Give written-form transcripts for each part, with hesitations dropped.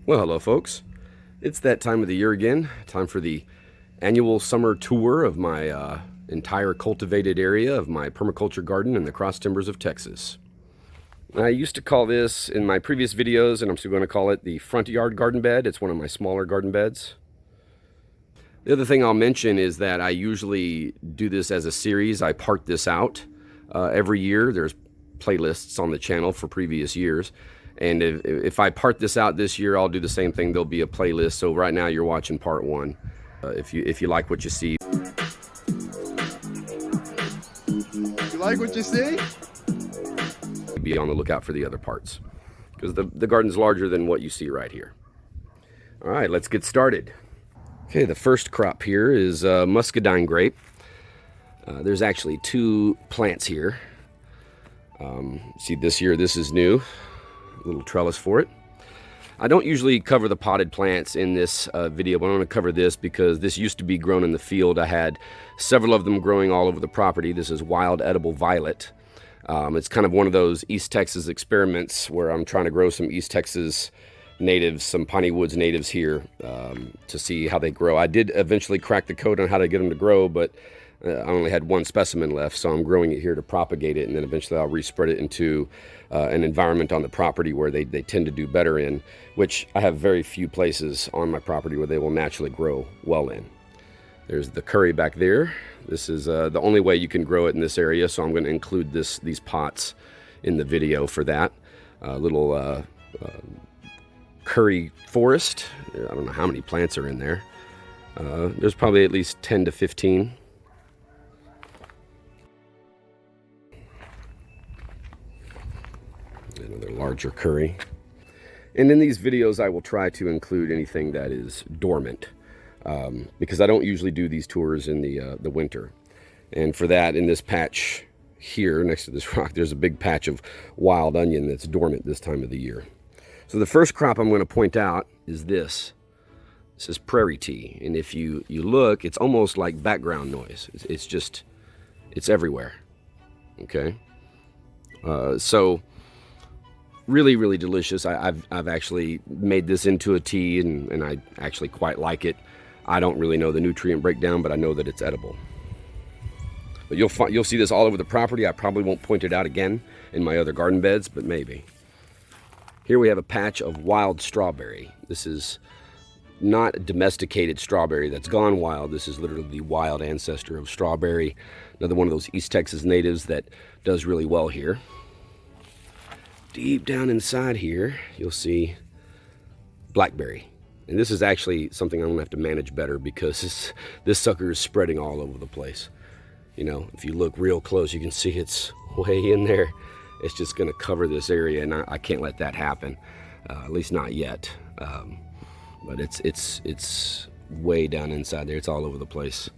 Well, hello folks. It's that time of the year again. Time for the annual summer tour of my entire cultivated area of my permaculture garden in the cross timbers of Texas. I used to call this in my previous videos, and I'm still going to call it the front yard garden bed. It's one of my smaller garden beds. The other thing I'll mention is that I usually do this as a series. I part this out every year. There's playlists on the channel for previous years. And if I part this out this year, I'll do the same thing. There'll be a playlist. So right now you're watching part one. If you like what you see. You like what you see? Be on the lookout for the other parts, because the garden's larger than what you see right here. All right, let's get started. Okay, the first crop here is muscadine grape. There's actually two plants here. See, this year this is new. Little trellis for it. I don't usually cover the potted plants in this video, but I'm going to cover this because this used to be grown in the field. I had several of them growing all over the property. This is wild edible violet. It's kind of one of those East Texas experiments where I'm trying to grow some East Texas natives, some Piney Woods natives here to see how they grow. I did eventually crack the code on how to get them to grow, but I only had one specimen left, so I'm growing it here to propagate it, and then eventually I'll respread it into an environment on the property where they tend to do better in, which I have very few places on my property where they will naturally grow well in. There's the curry back there. This is the only way you can grow it in this area, so I'm going to include these pots in the video for that. Little curry forest. I don't know how many plants are in there. There's probably at least 10 to 15. Another larger curry. And in these videos I will try to include anything that is dormant, because I don't usually do these tours in the winter. And for that, in this patch here next to this rock, there's a big patch of wild onion that's dormant this time of the year. So the first crop I'm going to point out is this. This is prairie tea, and if you look, it's almost like background noise. It's everywhere. Okay, so really, really delicious. I've actually made this into a tea, and I actually quite like it. I don't really know the nutrient breakdown, but I know that it's edible. But you'll see this all over the property. I probably won't point it out again in my other garden beds, but maybe. Here we have a patch of wild strawberry. This is not domesticated strawberry that's gone wild. This is literally the wild ancestor of strawberry. Another one of those East Texas natives that does really well here. Deep down inside here, you'll see blackberry. And this is actually something I'm gonna have to manage better, because this sucker is spreading all over the place. You know, if you look real close, you can see it's way in there. It's just gonna cover this area, and I can't let that happen, at least not yet. But it's way down inside there. It's all over the place.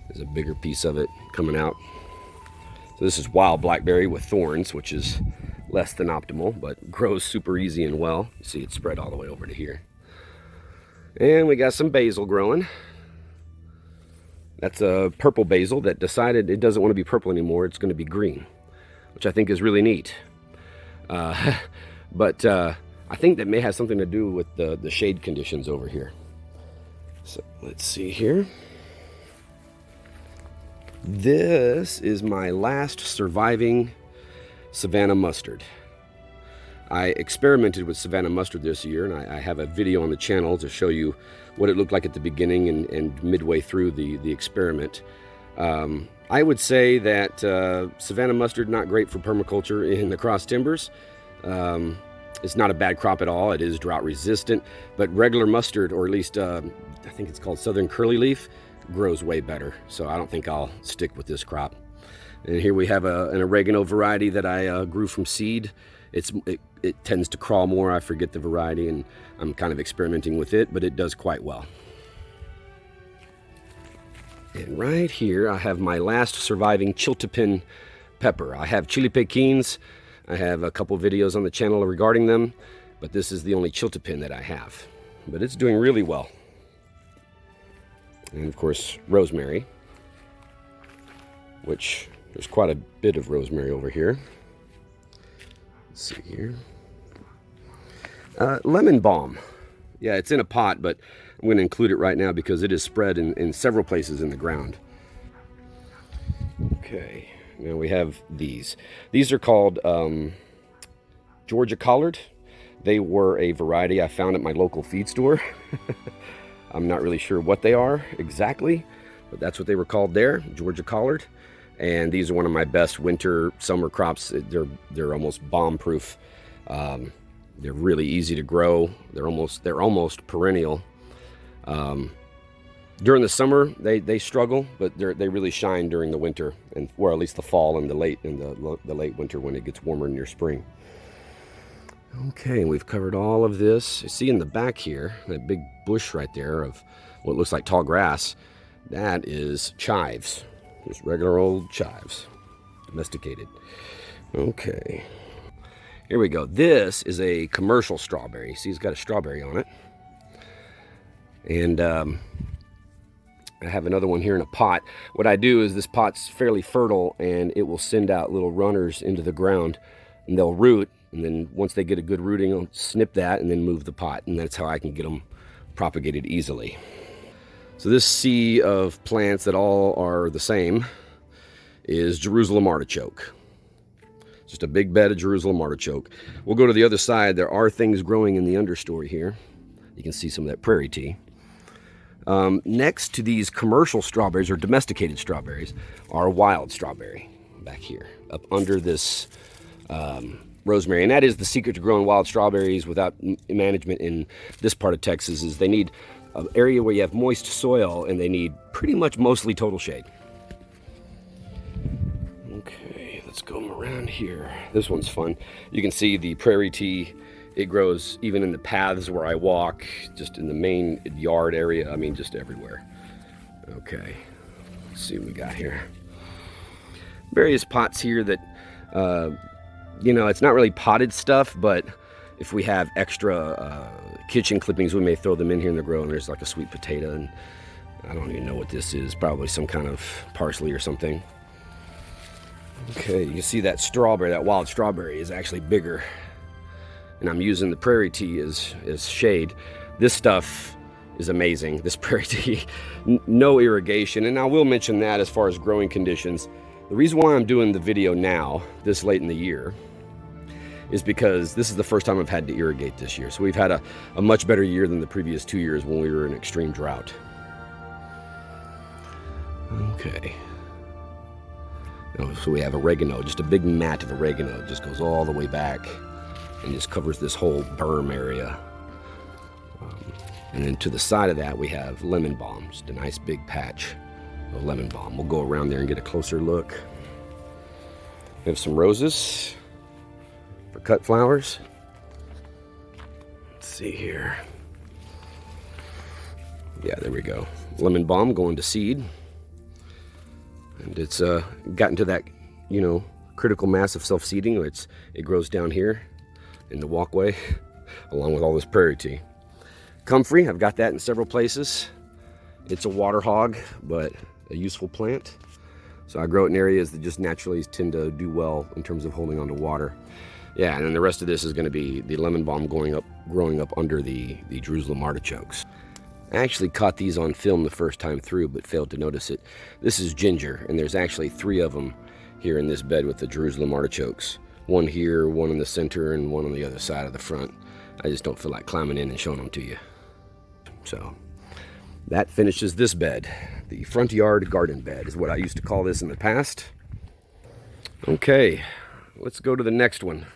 There's a bigger piece of it coming out. So this is wild blackberry with thorns, which is less than optimal, but grows super easy and well. You see it spread all the way over to here. And we got some basil growing. That's a purple basil that decided it doesn't want to be purple anymore. It's going to be green, which I think is really neat. But I think that may have something to do with the shade conditions over here. So let's see here. This is my last surviving Savannah mustard. I experimented with Savannah mustard this year, and I have a video on the channel to show you what it looked like at the beginning and midway through the experiment. I would say that Savannah mustard, not great for permaculture in the cross timbers. It's not a bad crop at all. It is drought resistant, but regular mustard, or at least I think it's called southern curly leaf, grows way better. So I don't think I'll stick with this crop. And here we have an oregano variety that I grew from seed. It tends to crawl more. I forget the variety, and I'm kind of experimenting with it, but it does quite well. And right here I have my last surviving chiltepin pepper. I have chili pequins. I have a couple videos on the channel regarding them, but this is the only chiltepin that I have. But it's doing really well. And of course, rosemary, which there's quite a bit of rosemary over here. Let's see here. Lemon balm Yeah, it's in a pot, but I'm going to include it right now because it is spread in several places in the ground. Okay, now we have these. These are called Georgia Collard. They were a variety I found at my local feed store. I'm not really sure what they are exactly, but that's what they were called there, Georgia Collard. And these are one of my best winter, summer crops. They're almost bomb-proof. They're really easy to grow. They're almost perennial. During the summer, they struggle, but they really shine during the winter, or at least the fall and the late winter when it gets warmer near spring. Okay, we've covered all of this. You see in the back here, that big bush right there of what looks like tall grass, that is chives. Just regular old chives, domesticated. Okay, here we go. This is a commercial strawberry. See, it's got a strawberry on it. And I have another one here in a pot. What I do is this pot's fairly fertile, and it will send out little runners into the ground, and they'll root. And then once they get a good rooting, I'll snip that and then move the pot. And that's how I can get them propagated easily. So this sea of plants that all are the same is Jerusalem artichoke. Just a big bed of Jerusalem artichoke. We'll go to the other side. There are things growing in the understory here. You can see some of that prairie tea. Next to these commercial strawberries or domesticated strawberries are wild strawberry back here up under this rosemary. And that is the secret to growing wild strawberries without management in this part of Texas, is they need an area where you have moist soil, and they need pretty much mostly total shade. Okay, let's go around here. This one's fun. You can see the prairie tea. It grows even in the paths where I walk, just in the main yard area. I mean, just everywhere. Okay, let's see what we got here. Various pots here that you know, it's not really potted stuff, but if we have extra kitchen clippings, we may throw them in here and they're growing. There's like a sweet potato, and I don't even know what this is. Probably some kind of parsley or something. Okay, you see that strawberry, that wild strawberry is actually bigger. And I'm using the prairie tea as shade. This stuff is amazing, this prairie tea. No irrigation, and I will mention that as far as growing conditions. The reason why I'm doing the video now, this late in the year, is because this is the first time I've had to irrigate this year. So we've had a much better year than the previous 2 years when we were in extreme drought. Okay. Oh, so we have oregano, just a big mat of oregano. It just goes all the way back and just covers this whole berm area. And then to the side of that, we have lemon balm, just a nice big patch of lemon balm. We'll go around there and get a closer look. We have some roses for cut flowers. Let's see here. Yeah, there we go. Lemon balm going to seed. And it's gotten to that, you know, critical mass of self-seeding. It grows down here in the walkway along with all this prairie tea. Comfrey, I've got that in several places. It's a water hog, but a useful plant. So I grow it in areas that just naturally tend to do well in terms of holding on to water. Yeah, and then the rest of this is going to be the lemon balm growing up under the Jerusalem artichokes. I actually caught these on film the first time through, but failed to notice it. This is ginger, and there's actually 3 of them here in this bed with the Jerusalem artichokes. One here, one in the center, and one on the other side of the front. I just don't feel like climbing in and showing them to you. So that finishes this bed. The front yard garden bed is what I used to call this in the past. Okay, let's go to the next one.